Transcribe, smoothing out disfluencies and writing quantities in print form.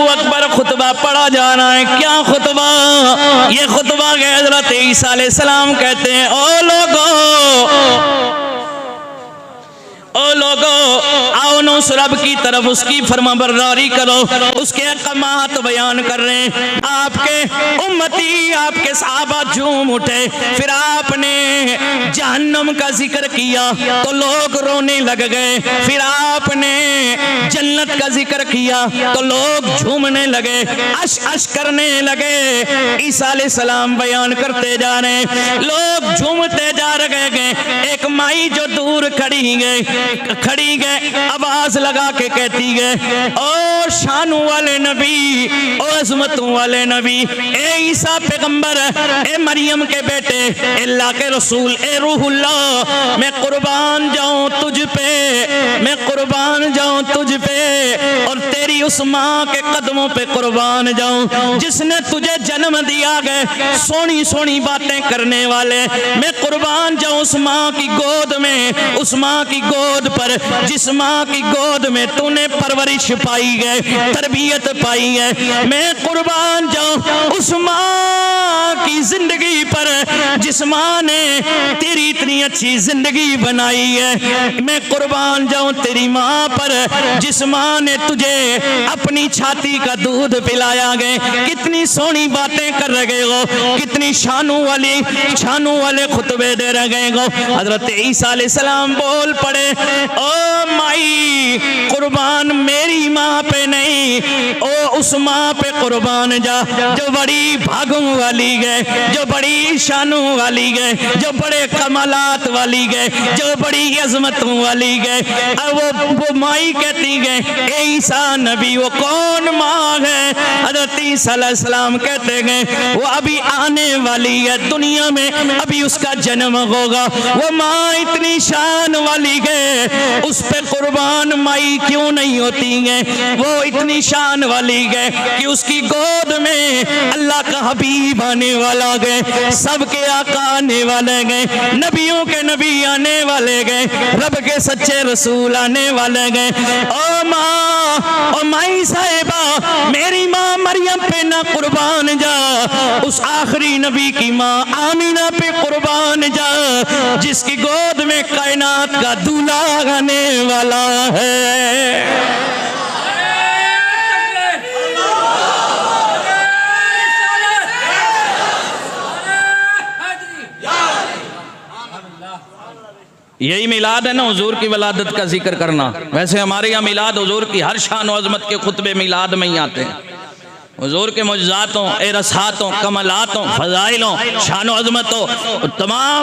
अकबर खुतबा पढ़ा जा रहा है। क्या खुतबा? ये खुतबा के हजरत ईसा अलैहिस्सलाम कहते हैं, ओ लोगो आओ नो रब की तरफ उसकी फरमाबरदारी करो, उसके अहकामात बयान कर रहे हैं। आपके उम्मती, आपके सहाबा झूम उठे। फिर आपने जहन्नम का जिक्र किया तो लोग रोने लग गए। फिर आपने जन्नत का जिक्र किया तो लोग झूमने लगे, अश अश करने लगे। ईसा अलैहिस्सलाम बयान करते जा रहे हैं, लोग झूमते जा रहे गए। एक माई जो दूर खड़ी गए आवाज लगा के कहती गए, ओ शान वाले नबी, ओ अज़मतों वाले नबी, ए ईसा पैगंबर, ए मरियम के बेटे, अल्लाह के रसूल, ए रूहुल्लाह, मैं कुर्बान जाऊं तुझ पे, मैं कुर्बान जाऊं तुझ पे और तेरी उस माँ के कदमों पे कुर्बान जाऊं जिसने तुझे जन्म दिया गए। सोनी सोनी बातें करने वाले, मैं कुर्बान जाऊं उस माँ की गोद में, उस माँ की गोद पर जिस माँ की गोद में तूने परवरिश पाई है, तरबियत पाई है। मैं कुर्बान जाऊं उस माँ की जिंदगी पर जिस माँ ने तेरी इतनी अच्छी जिंदगी बनाई है। मैं कुर्बान जाऊं तेरी माँ पर जिस माँ ने तुझे अपनी छाती का दूध पिलाया गए। कितनी सोनी बातें कर रहे हो, कितनी शानों वाले खुतबे दे रहे हो। हजरत ईसा अलैहिस्सलाम बोल पड़े, ओ माई, कुर्बान मेरी माँ पे नहीं, ओ उस माँ पे कुर्बान जा जो बड़ी भागों वाली है, जो बड़ी शानों वाली है, जो बड़े कमालात वाली है, जो बड़ी अजमतों वाली है। और वो माई कहती है, ए ईसा नबी, वो कौन माँ है? हज़रत ईसा अलैहिस्सलाम कहते हैं, वो अभी आने वाली है दुनिया में, अभी उसका जन्म होगा। वो माँ इतनी शान वाली है, उस पे कुर्बान माई क्यों नहीं होती है? वो इतनी शान वाली है कि उसकी गोद में अल्लाह का हबीब आने वाला है, सबके आका आने वाले हैं, नबियों के नबी आने वाले हैं, रब के सच्चे रसूल आने वाले हैं। ओ माँ, ओ माई साहिबा, मेरी माँ मरियम पे ना कुर्बान जा, उस आखिरी नबी की माँ आमीना पे कुर्बान जा जिसकी गोद में कायनात का दूल्हा आने वाला है। यही मिलाद है ना, हुजूर की वलादत का जिक्र करना। वैसे हमारे यहाँ मिलाद हुजूर की हर शान और अज़मत के खुतबे मिलाद में ही आते हैं। हुजूर के मुजज़ातों, एरसातों, कमलातों, फ़ज़ाइलों, शान और अज़मतों तमाम